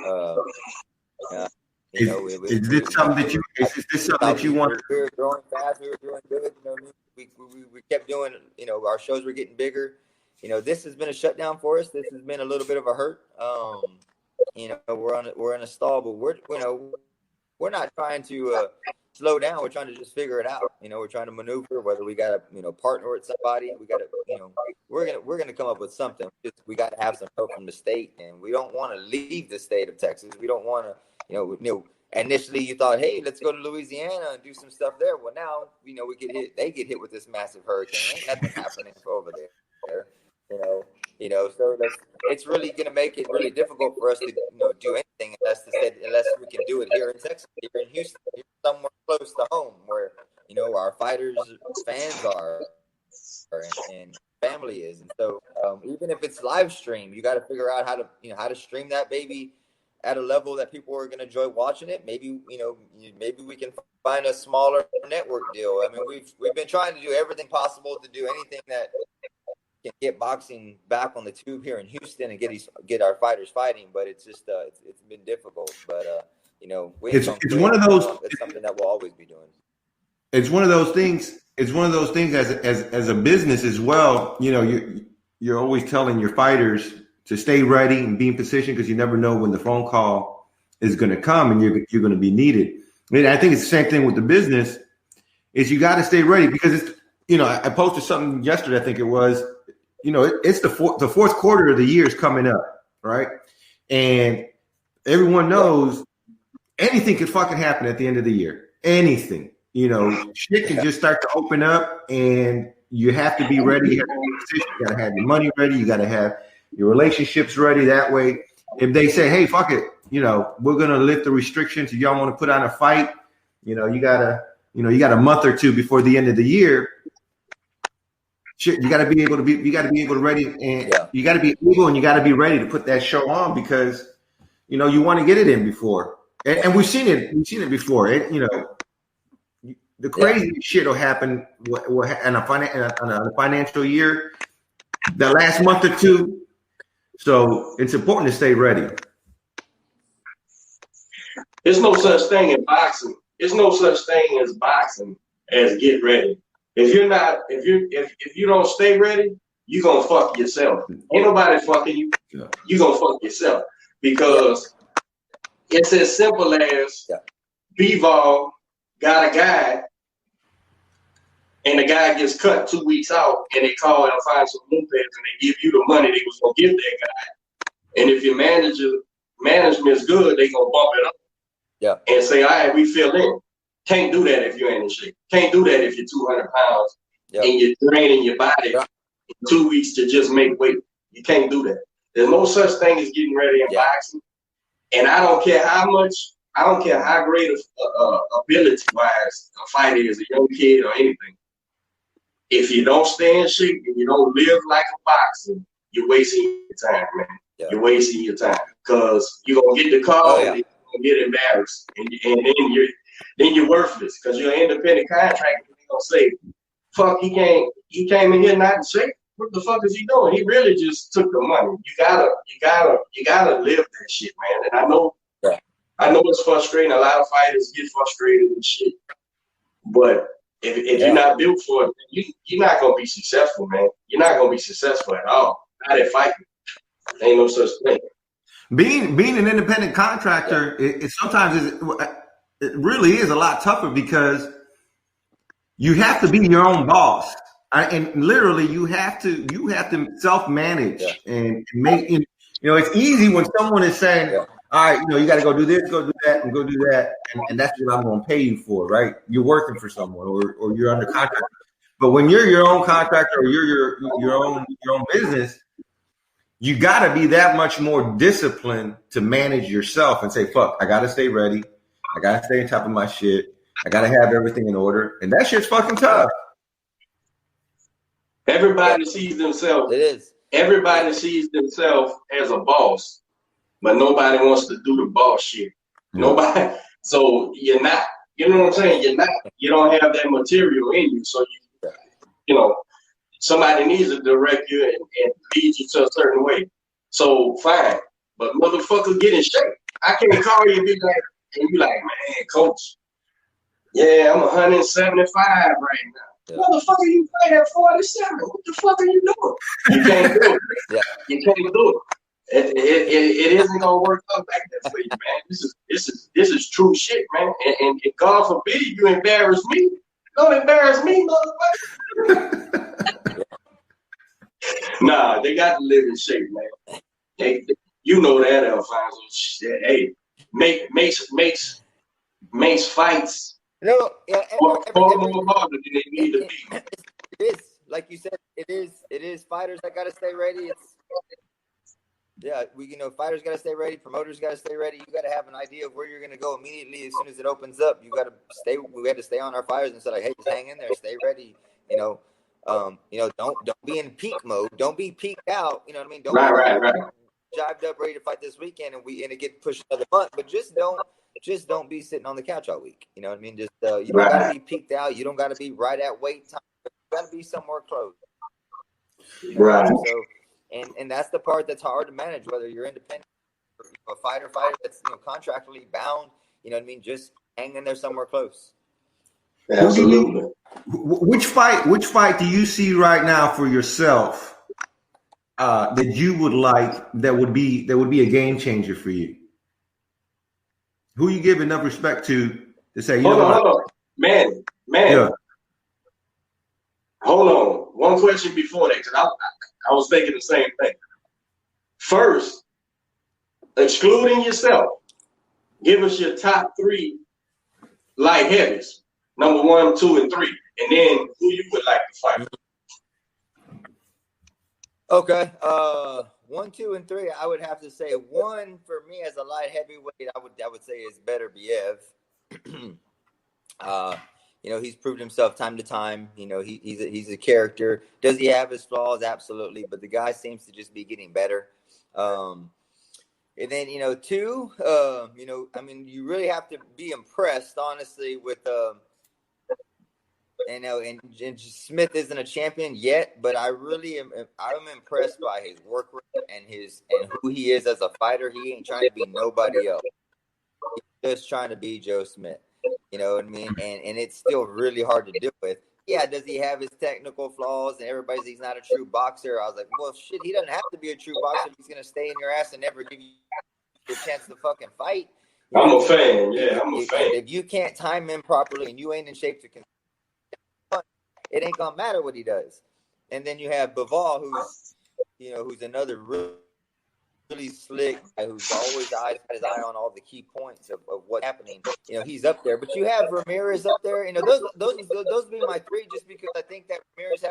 Uh, is this something that you? Is this something that you want? We were growing fast. We were doing good. We kept doing. Our shows were getting bigger. This has been a shutdown for us. This has been a little bit of a hurt. We're in a stall, but we're not trying to slow down. We're trying to just figure it out. We're trying to maneuver. Whether we got to partner with somebody, we got to we're gonna come up with something. We got to have some help from the state, and we don't want to leave the state of Texas. We don't want to initially you thought, hey, let's go to Louisiana and do some stuff there. Well, now we get hit. They get hit with this massive hurricane. Ain't nothing happening over there. So it's really going to make it really difficult for us to do anything unless we can do it here in Texas, here in Houston, here somewhere close to home where our fighters' fans are and family is. And so even if it's live stream, you got to figure out how to stream that baby at a level that people are going to enjoy watching it. Maybe maybe we can find a smaller network deal. I mean, we've been trying to do everything possible to do anything that can get boxing back on the tube here in Houston and get our fighters fighting, but it's just it's been difficult. But it's one of those. It's something that we'll always be doing. It's one of those things. It's one of those things as a business as well. You're always telling your fighters to stay ready and be in position because you never know when the phone call is going to come and you're going to be needed. And I think it's the same thing with the business. Is you got to stay ready because it's I posted something yesterday. I think it was. It's the fourth quarter of the year is coming up, right? And everyone knows anything could fucking happen at the end of the year. Anything, shit can just start to open up, and you have to be ready. You have to be in position. You got to have your money ready. You got to have your relationships ready. That way, if they say, "Hey, fuck it," we're gonna lift the restrictions. If y'all want to put on a fight, you got a month or two before the end of the year. Shit, you got to be able to ready, and you got to be able and you got to be ready to put that show on because you want to get it in before. And we've seen it before. The crazy shit will happen in a financial year, the last month or two. So it's important to stay ready. There's no such thing in boxing. There's no such thing as boxing as get ready. If you don't stay ready, you're gonna fuck yourself. Ain't nobody fucking you. You're gonna fuck yourself because it's as simple as B-Vol got a guy and the guy gets cut 2 weeks out and they call Alfonso Lopez and they give you the money they was gonna give that guy. And if your management's good, they gonna bump it up and say, all right, we fill in. Can't do that if you ain't in shape. Can't do that if you're 200 pounds and you're draining your body in 2 weeks to just make weight. You can't do that. There's no such thing as getting ready in boxing. And I don't care how great ability-wise a fighter is, a young kid or anything. If you don't stay in shape and you don't live like a boxer, you're wasting your time, man. You're wasting your time because you're going to get the call and you're going to get embarrassed. And then you're worthless because you're an independent contractor. They're gonna say, "Fuck, he came in here not in shape. What the fuck is he doing? He really just took the money." You gotta live that shit, man. And I know it's frustrating. A lot of fighters get frustrated and shit. But if you're not built for it, you're not gonna be successful, man. You're not gonna be successful at all. Not at fighting. Ain't no such thing. Being an independent contractor, it really is a lot tougher because you have to be your own boss, and literally you have to self-manage and make. It's easy when someone is saying, "All right, you got to go do this, go do that, and go do that," and that's what I'm going to pay you for, right? You're working for someone, or you're under contract. But when you're your own contractor, or you're your own business, you got to be that much more disciplined to manage yourself and say, "Fuck, I got to stay ready. I got to stay on top of my shit. I got to have everything in order." And that shit's fucking tough. Everybody sees themselves. It is. Everybody sees themselves as a boss, but nobody wants to do the boss shit. Nobody. So you're not, you know what I'm saying? You don't have that material in you. So somebody needs to direct you and lead you to a certain way. So fine. but motherfucker get in shape. I can't call you and be like, man, coach, yeah, I'm 175 right now. Yeah. Motherfucker, you fight at 47. What the fuck are you doing? You can't do it. Yeah. You can't do it. It isn't gonna work out like that for you, man. This is true shit, man. And God forbid you embarrass me. Don't embarrass me, motherfucker. Nah, they got to live in shape, man. Hey, you know that, Alfonso. Shit, hey, makes fights. No, yeah, far more harder than they need to be. It is, like you said, it is fighters that gotta stay ready. Fighters gotta stay ready, promoters gotta stay ready. You gotta have an idea of where you're gonna go immediately as soon as it opens up. We had to stay on our fires and say like, hey, just hang in there, stay ready. Don't be in peak mode. Don't be peaked out. You know what I mean? Don't right. Jived up, ready to fight this weekend, and it get pushed another month. But just don't be sitting on the couch all week. You know what I mean? Just you don't gotta be peaked out. You don't gotta be right at weight time. You gotta be somewhere close. Right. So, and that's the part that's hard to manage. Whether you're independent or a fighter that's contractually bound. You know what I mean? Just hang in there somewhere close. Absolutely. Which fight do you see right now for yourself that you would like that would be a game changer for you? Who you give enough respect to say, hold on. Man. Yeah. Hold on. One question before that, because I was thinking the same thing. First, excluding yourself, give us your top 3 light heavies. Number 1, 2, and 3. And then who you would like to fight. Okay. 1, 2, and 3. I would have to say 1 for me as a light heavyweight. I would say is better Biev. He's proved himself time to time. He's a character. Does he have his flaws? Absolutely. But the guy seems to just be getting better. And then 2. You really have to be impressed, honestly, with and Smith isn't a champion yet, but I'm impressed by his work rate and who he is as a fighter. He ain't trying to be nobody else. He's just trying to be Joe Smith. You know what I mean? And it's still really hard to deal with. Yeah, does he have his technical flaws? And he's not a true boxer. I was like, well, shit, he doesn't have to be a true boxer if he's gonna stay in your ass and never give you a chance to fucking fight. I'm a fan. Yeah, I'm a fan. If you can't time him properly and you ain't in shape to it ain't gonna matter what he does. And then you have Bivol, who's another really slick guy who's always got his eye on all the key points of what's happening. He's up there. But you have Ramirez up there. Those would be my 3, just because I think that Ramirez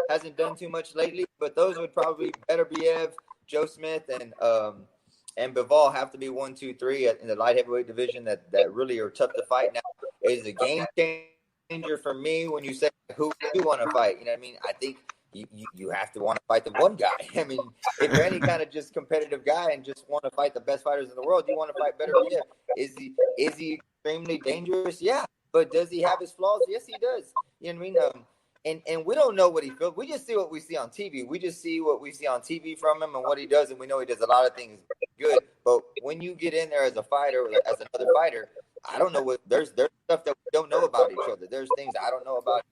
hasn't done too much lately. But those would probably be better Biev, Joe Smith, and Bivol have to be 1, 2, 3 in the light heavyweight division that really are tough to fight. Now is a game changer for me when you say who you want to fight. You know what I mean? I think you have to want to fight the one guy. I mean, if you're any kind of just competitive guy and just want to fight the best fighters in the world, you want to fight better. Yeah. Is he extremely dangerous? Yeah. But does he have his flaws? Yes, he does. You know what I mean? And we don't know what he feels. We just see what we see on TV. We just see what we see on TV from him and what he does, and we know he does a lot of things good. But when you get in there as a fighter, as another fighter, I don't know what there's stuff that we don't know about each other. There's things I don't know about,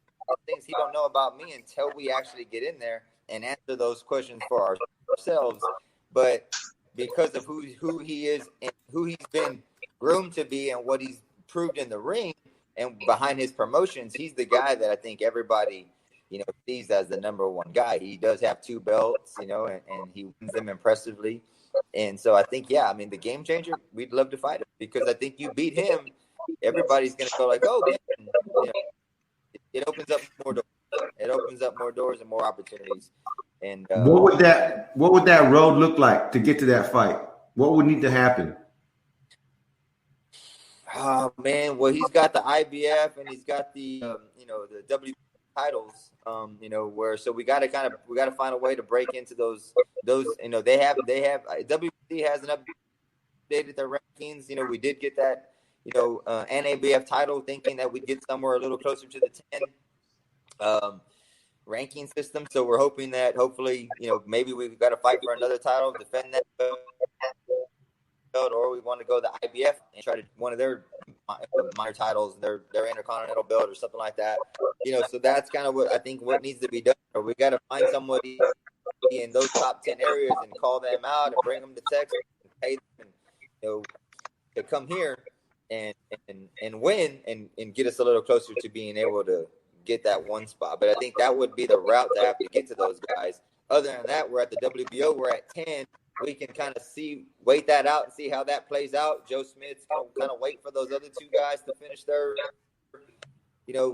things he don't know about me until we actually get in there and answer those questions for ourselves. But because of who he is and who he's been groomed to be and what he's proved in the ring and behind his promotions, he's the guy that I think everybody sees as the number 1 guy. He does have 2 belts, and he wins them impressively. And so I think, the game changer, we'd love to fight him because I think you beat him, everybody's going to go like, oh, man, it opens up more doors. It opens up more doors and more opportunities. And what would that road look like to get to that fight? What would need to happen? Oh man, well he's got the IBF and he's got the the W titles. So we got to find a way to break into those. They have WBC hasn't updated their rankings. We did get that NABF title, thinking that we'd get somewhere a little closer to the 10. ranking system. So we're hoping that hopefully, maybe we've got to fight for another title, defend that belt, or we want to go to the IBF and try to one of their minor titles, their intercontinental belt or something like that. So that's kind of what I think what needs to be done. Or we got to find somebody in those top 10 areas and call them out and bring them to Texas and pay them, to come here and win and get us a little closer to being able to get that one spot. But I think that would be the route to have to get to those guys. Other than that, we're at the WBO. We're at 10. We can kind of wait that out and see how that plays out. Joe Smith's going to kind of wait for those other two guys to finish their,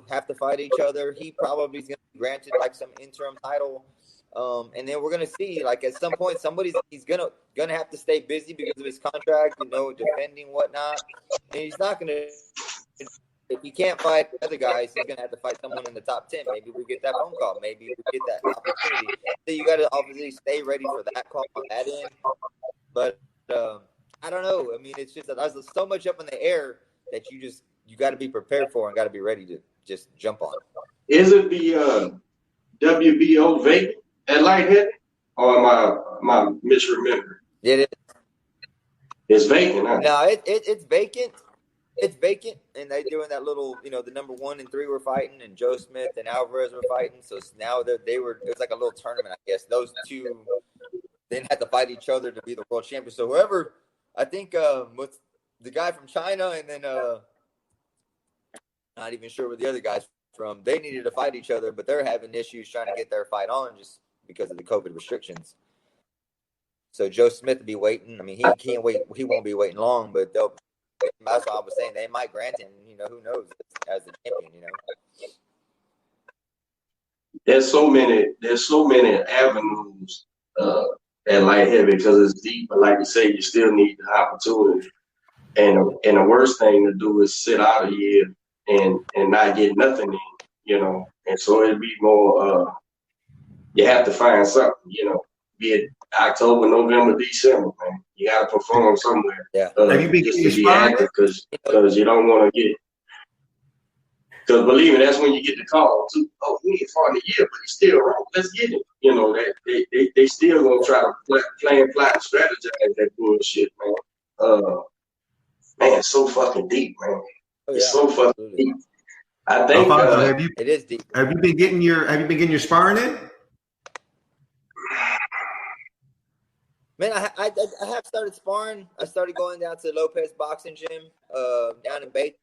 have to fight each other. He probably is going to be granted like some interim title. And then we're going to see, like, at some point, he's going to have to stay busy because of his contract, defending whatnot. And he's not going to, if he can't fight other guys, he's going to have to fight someone in the top 10. Maybe we get that phone call. Maybe we get that opportunity. So you got to obviously stay ready for that call on that end. But I don't know. I mean, it's just that there's so much up in the air that you got to be prepared for and got to be ready to just jump on. Is it the WBO vacant at light heavy, or am I misremembering? It is. It's vacant, huh? No, it's vacant. It's vacant, and they're doing that little, the number 1 and 3 were fighting, and Joe Smith and Alvarez were fighting. So now it was like a little tournament, I guess. Those two then had to fight each other to be the world champion. So whoever, I think, with the guy from China, and then not even sure where the other guys from, they needed to fight each other, but they're having issues trying to get their fight on just because of the COVID restrictions. So Joe Smith will be waiting. I mean, he can't wait. He won't be waiting long, but that's what I was saying. They might grant him, who knows, as the champion, There's so many avenues at light heavy because it's deep. But like you say, you still need the opportunity. And the worst thing to do is sit out a year and not get nothing in, And so it'd be more, you have to find something, be it October, November, December, man. You got to perform somewhere. Yeah. Have you been just to be active because you don't want to get. Because believe me, that's when you get the call too. Oh, he ain't fought in a year, but he's still wrong. Let's get him. They still gonna try to play and strategize that bullshit, man. Man, it's so fucking deep, man. It's so fucking deep. I think Alfonso, it is deep. Have you been getting your sparring in? Man, I have started sparring. I started going down to Lopez Boxing Gym down in Baytown.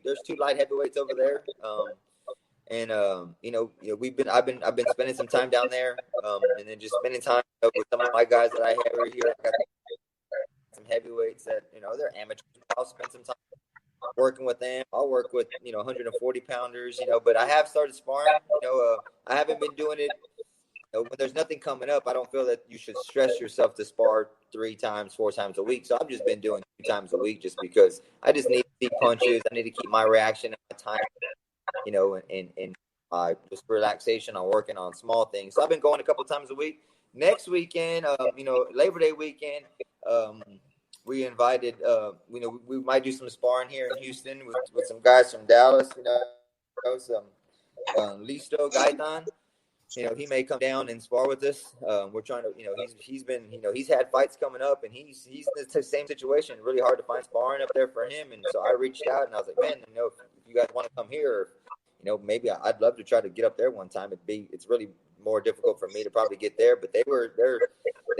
There's 2 light heavyweights over there. I've been spending some time down there, and then just spending time with some of my guys that I have over here. I got some heavyweights that they're amateurs. I'll spend some time working with them. I'll work with 140 pounders. But I have started sparring. I haven't been doing it. When there's nothing coming up, I don't feel that you should stress yourself to spar 3 times, 4 times a week. So I've just been doing 2 times a week just because I just need to see punches. I need to keep my reaction and my time, and my just relaxation on working on small things. So I've been going a couple times a week. Next weekend, Labor Day weekend, we invited, we might do some sparring here in Houston with some guys from Dallas, some Listo Gaitan. He may come down and spar with us. We're trying to, he's had fights coming up, and he's in the same situation. Really hard to find sparring up there for him. And so I reached out and I was like, man, if you guys want to come here, maybe I'd love to try to get up there one time. It's really more difficult for me to probably get there, but they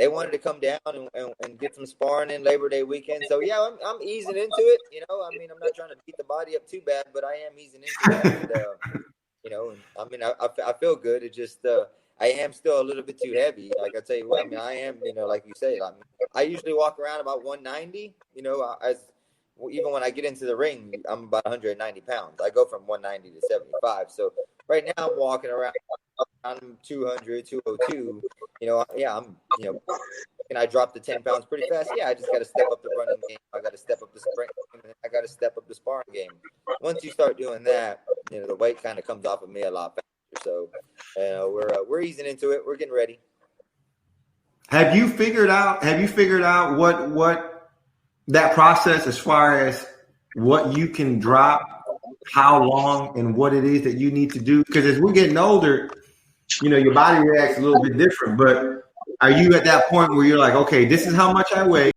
wanted to come down and get some sparring in Labor Day weekend. So yeah, I'm easing into it. I'm not trying to beat the body up too bad, but I am easing into it. And, I feel good. It just, I am still a little bit too heavy. Like I tell you what, I am, like you say, I usually walk around about 190, even when I get into the ring, I'm about 190 pounds. I go from 190 to 75. So right now I'm walking around 200, 202. Can I drop the 10 pounds pretty fast? Yeah, I just got to step up the running game. I got to step up the sprint game. I got to step up the sparring game. Once you start doing that, the weight kind of comes off of me a lot faster. So we're easing into it. We're getting ready. Have you figured out what that process as far as what you can drop how long and what it is that you need to do? Because as we're getting older, your body reacts a little bit different. But are you at that point where you're like, okay, this is how much I weigh,